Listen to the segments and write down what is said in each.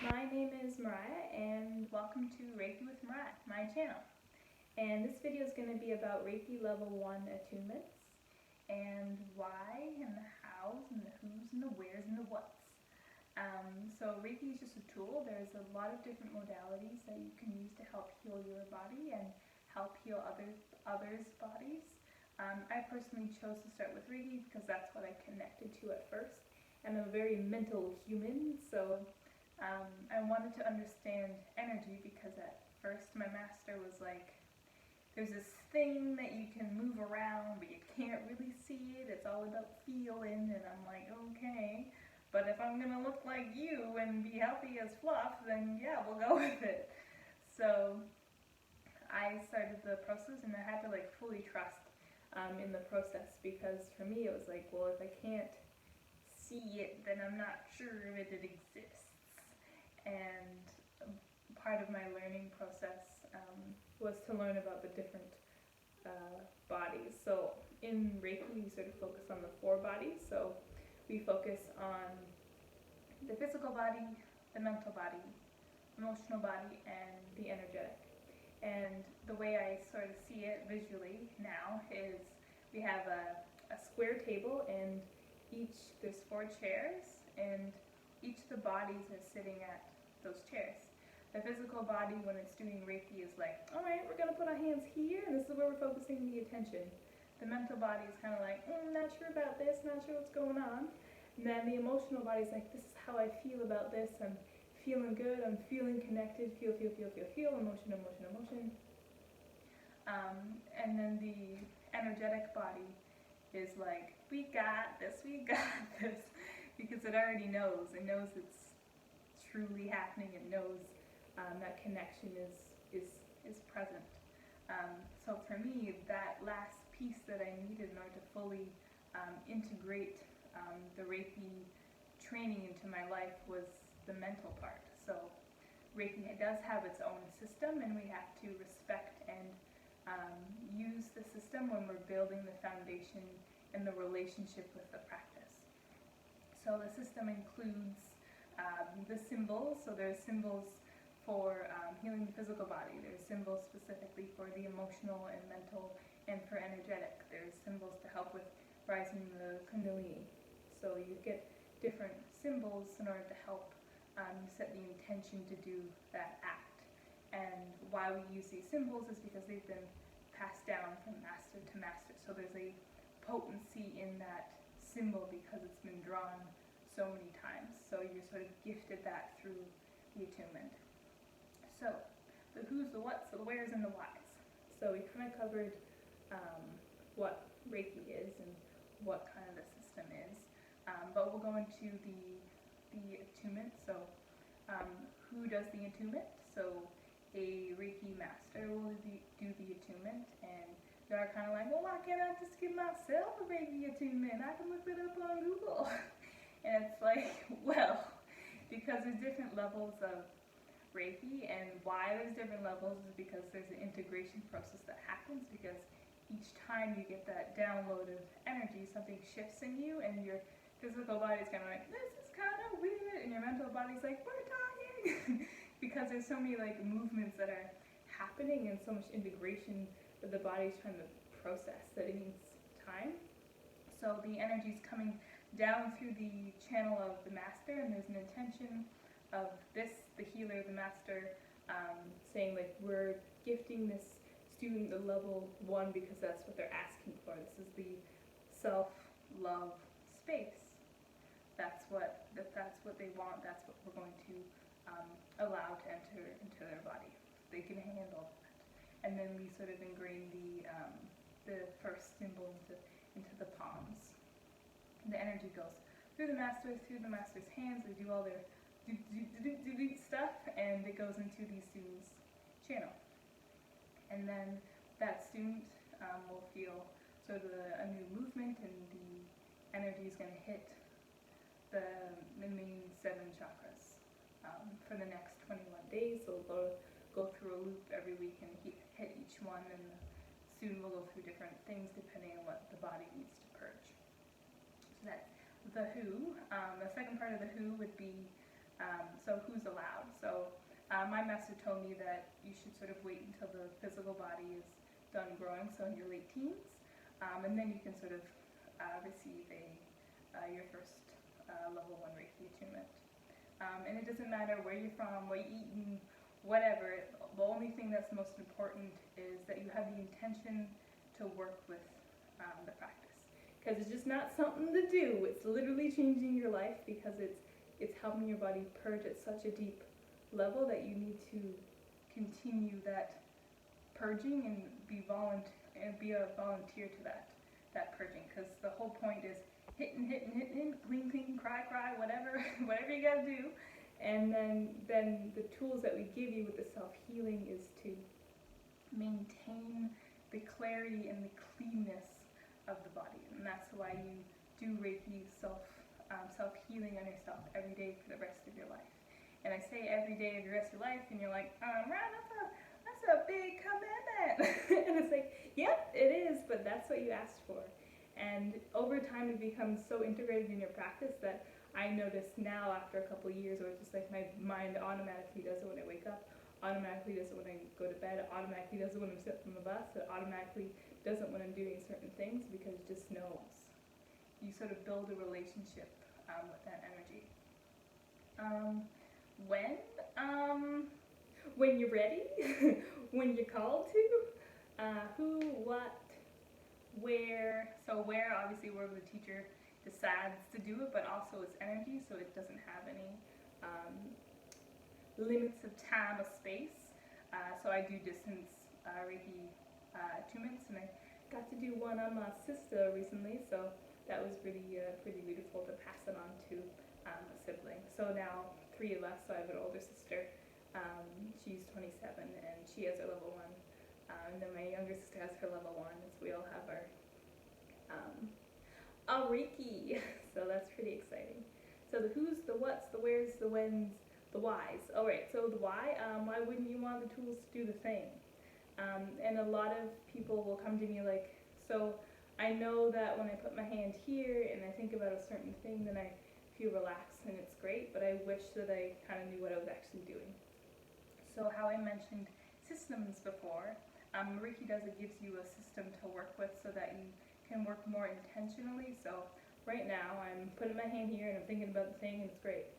My name is Mariah and welcome to Reiki with Mariah, my channel. And this video is going to be about Reiki Level 1 attunements and why and the hows and the who's and the where's and the what's. So Reiki is just a tool. There's a lot of different modalities that you can use to help heal your body and help heal others' bodies. I personally chose to start with Reiki because that's what I connected to at first. I'm a very mental human, so I wanted to understand energy because at first my master was like, there's this thing that you can move around but you can't really see it, it's all about feeling, and I'm like, okay, but if I'm gonna look like you and be healthy as fluff, then yeah, we'll go with it. So I started the process and I had to like fully trust in the process, because for me it was like, well, if I can't see it, then I'm not sure if it exists. And part of my learning process was to learn about the different bodies. So in Reiki, we sort of focus on the 4 bodies. So we focus on the physical body, the mental body, emotional body, and the energetic. And the way I sort of see it visually now is we have a square table, and there's 4 chairs, and each of the bodies are sitting at those chairs. The physical body, when it's doing Reiki, is like, all right, we're going to put our hands here, and this is where we're focusing the attention. The mental body is kind of like, not sure about this, not sure what's going on. And then the emotional body is like, this is how I feel about this. I'm feeling good, I'm feeling connected, feel, emotion. And then the energetic body is like, we got this, because it already knows. It knows it's truly happening. It knows that connection is present. So for me, that last piece that I needed in order to fully integrate the Reiki training into my life was the mental part. So Reiki does have its own system, and we have to respect and use the system when we're building the foundation and the relationship with the practice. So the system includes the symbols. So there's symbols for healing the physical body. There's symbols specifically for the emotional and mental and for energetic. There's symbols to help with rising the kundalini. So you get different symbols in order to help set the intention to do that act. And why we use these symbols is because they've been passed down from master to master. So there's a potency in that symbol because it's been drawn so many times. So you're sort of gifted that through the attunement. So the who's, the what's, the where's, and the why's. So we kind of covered what Reiki is and what kind of the system is. But we'll go into the attunement. So who does the attunement? So a Reiki master will do the attunement, and they're kind of like, well, why can't I just give myself a Reiki attunement? I can look it up on Google. And it's like, well, because there's different levels of Reiki, and why there's different levels is because there's an integration process that happens, because each time you get that download of energy, something shifts in you, and your physical body's kind of like, this is kind of weird, and your mental body's like, we're talking, because there's so many like movements that are happening and so much integration that the body's trying to process that it needs time. So the energy's coming down through the channel of the master, and there's an intention of this, the healer, the master, saying like, we're gifting this student the level 1 because that's what they're asking for. This is the self-love space. That's what they want. That's what we're going to allow to enter into their body. They can handle that. And then we sort of ingrain the first symbol into the palms. The energy goes through the master's hands. They do all their do stuff, and it goes into the student's channel. And then that student will feel sort of a new movement, and the energy is going to hit the main 7 chakras for the next 21 days. So we'll go through a loop every week and hit each one, and the student will go through different things depending on what the body needs to purge. So that's the who. The second part of the who would be So who's allowed? So my master told me that you should sort of wait until the physical body is done growing, so in your late teens, and then you can sort of receive your first level 1 Reiki attunement. And it doesn't matter where you're from, what you eat, and whatever. The only thing that's most important is that you have the intention to work with the practice. Because it's just not something to do. It's literally changing your life, because it's helping your body purge at such a deep level that you need to continue that purging and be a volunteer to that purging. Because the whole point is hitting, clean, cry, whatever you gotta do. And then the tools that we give you with the self-healing is to maintain the clarity and the cleanness of the body. And that's why you do Reiki self-healing on yourself every day for the rest of your life. And I say every day of the rest of your life, and you're like, Ron, that's a big commitment. And it's like, yep, it is, but that's what you asked for. And over time, it becomes so integrated in your practice that I notice now, after a couple of years, where it's just like my mind automatically does it when I wake up, automatically does it when I go to bed, automatically does it when I'm sitting on the bus, it automatically does it when I'm doing certain things, because it just knows. You sort of build a relationship with that energy. When you're ready, when you're called to, who, what, where. So where, obviously, where the teacher decides to do it, but also it's energy, so it doesn't have any limits of time or space. So I do distance Reiki Attunements, and I got to do one on my sister recently, so that was pretty beautiful to pass it on to a sibling. So now 3 of us. So I have an older sister. She's 27, and she has her level 1. And then my younger sister has her level 1, so we all have our Reiki. So that's pretty exciting. So the who's, the what's, the where's, the when's, the why's. All right, so the why. Why wouldn't you want the tools to do the same? And a lot of people will come to me like, so I know that when I put my hand here and I think about a certain thing, then I feel relaxed and it's great, but I wish that I kind of knew what I was actually doing. So how I mentioned systems before, Reiki gives you a system to work with so that you can work more intentionally. So right now I'm putting my hand here and I'm thinking about the thing and it's great.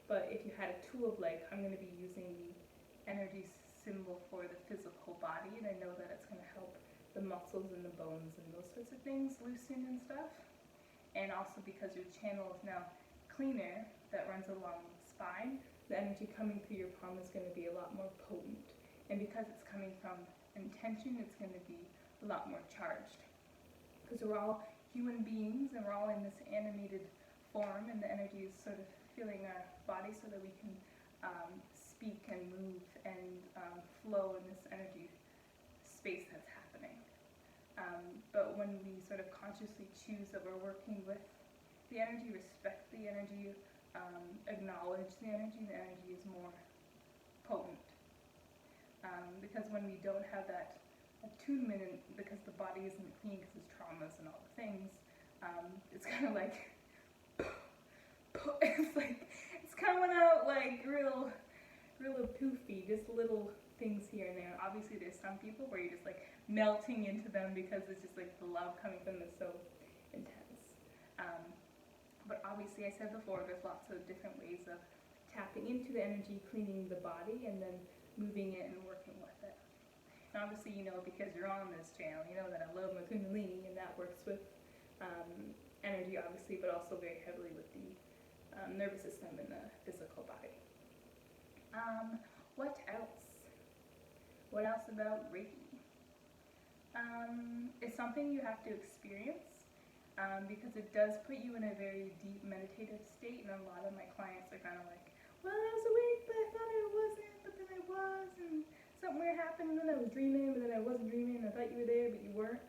But if you had a tool of like, I'm going to be using the energy symbol for the physical body, and I know that it's going to help the muscles and the bones and those sorts of things loosen and stuff. And also because your channel is now cleaner, that runs along the spine, the energy coming through your palm is going to be a lot more potent. And because it's coming from intention, it's going to be a lot more charged. Because we're all human beings and we're all in this animated form, and the energy is sort of filling our body so that we can speak and move and flow in this energy space that's happening. But when we sort of consciously choose that we're working with the energy, respect the energy, acknowledge the energy is more potent. Because when we don't have that attunement, because the body isn't clean because it's traumas and all the things, it's kind of like, it's coming out like real poofy, just little things here and there. Obviously there's some people where you're just like melting into them because it's just like the love coming from them is so intense. But obviously, I said before, there's lots of different ways of tapping into the energy, cleaning the body, and then moving it and working with it. And obviously, you know, because you're on this channel, you know that I love my Kundalini, and that works with energy, obviously, but also very heavily with the nervous system and the physical body. What else? What else about Reiki? It's something you have to experience. Because it does put you in a very deep meditative state, and a lot of my clients are kind of like, well, I was awake, but I thought I wasn't, but then I was, and something weird happened, and then I was dreaming, but then I wasn't dreaming, and I thought you were there, but you weren't.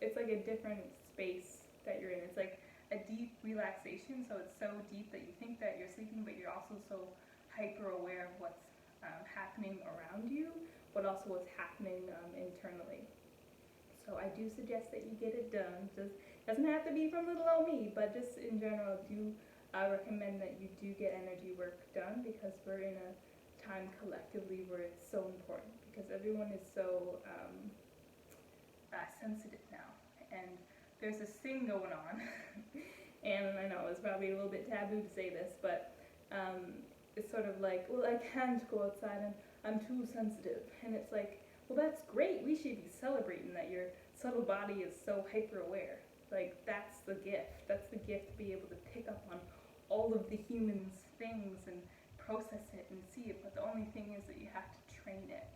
It's like a different space that you're in. It's like a deep relaxation, so it's so deep that you think that you're sleeping, but you're also so hyper aware of what's happening around you, but also what's happening internally. So I do suggest that you get it done. Just doesn't have to be from little old me, but just in general, do I recommend that you do get energy work done, because we're in a time collectively where it's so important, because everyone is so sensitive now, and there's this thing going on and I know it's probably a little bit taboo to say this, but it's sort of like, well, I can't go outside and I'm too sensitive, and it's like, well, that's great, we should be celebrating that your subtle body is so hyper aware. Like, that's the gift to be able to pick up on all of the human's things and process it and see it, but the only thing is that you have to train it.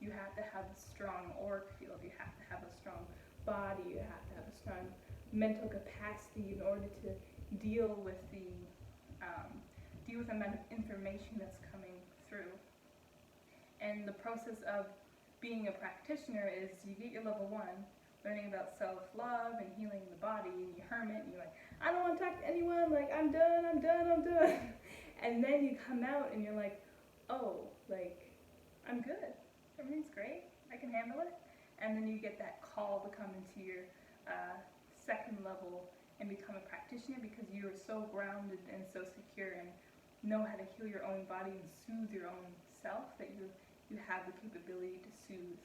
You have to have a strong auric field, you have to have a strong body, you have to have a strong mental capacity in order to deal with the amount of information that's coming through. And the process of being a practitioner is you get your level 1, learning about self-love and healing the body, and you hermit, and you're like, I don't want to talk to anyone, like, I'm done. And then you come out and you're like, oh, like, I'm good. Everything's great. I can handle it. And then you get that call to come into your second level and become a practitioner, because you are so grounded and so secure and know how to heal your own body and soothe your own self that you have the capability to soothe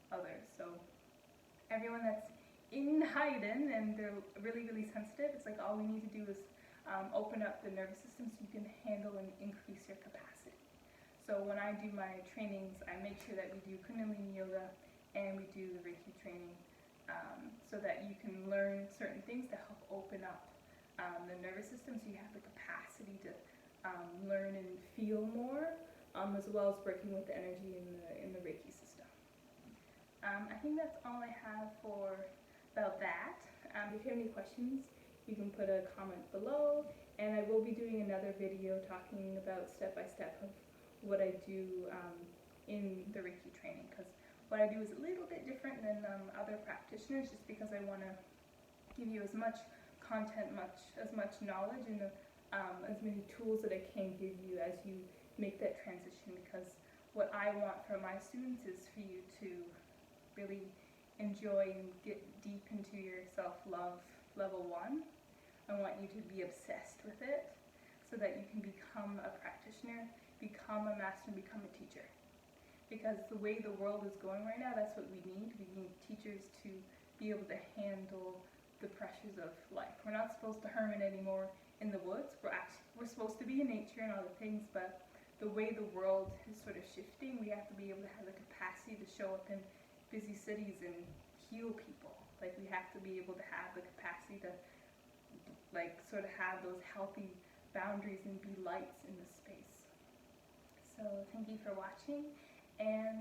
others. So everyone that's in hiding and they're really, really sensitive, it's like all we need to do is open up the nervous system so you can handle and increase your capacity. So when I do my trainings, I make sure that we do Kundalini Yoga and we do the Reiki training, so that you can learn certain things to help open up the nervous system, so you have the capacity to learn and feel more, as well as working with the energy in the Reiki system. I think that's all I have about that. If you have any questions, you can put a comment below, and I will be doing another video talking about step-by-step of what I do in the Reiki training, because what I do is a little bit different than other practitioners, just because I want to give you as much content, as much knowledge, and as many tools that I can give you as you make that transition, because what I want for my students is for you to really enjoy and get deep into your self-love level 1. I want you to be obsessed with it so that you can become a practitioner, become a master, and become a teacher. Because the way the world is going right now, that's what we need. We need teachers to be able to handle the pressures of life. We're not supposed to hermit anymore in the woods. We're supposed to be in nature and all the things, but the way the world is sort of shifting, we have to be able to have the capacity to show up in busy cities and heal people. Like, we have to be able to have the capacity to, like, sort of have those healthy boundaries and be lights in the space. So thank you for watching, and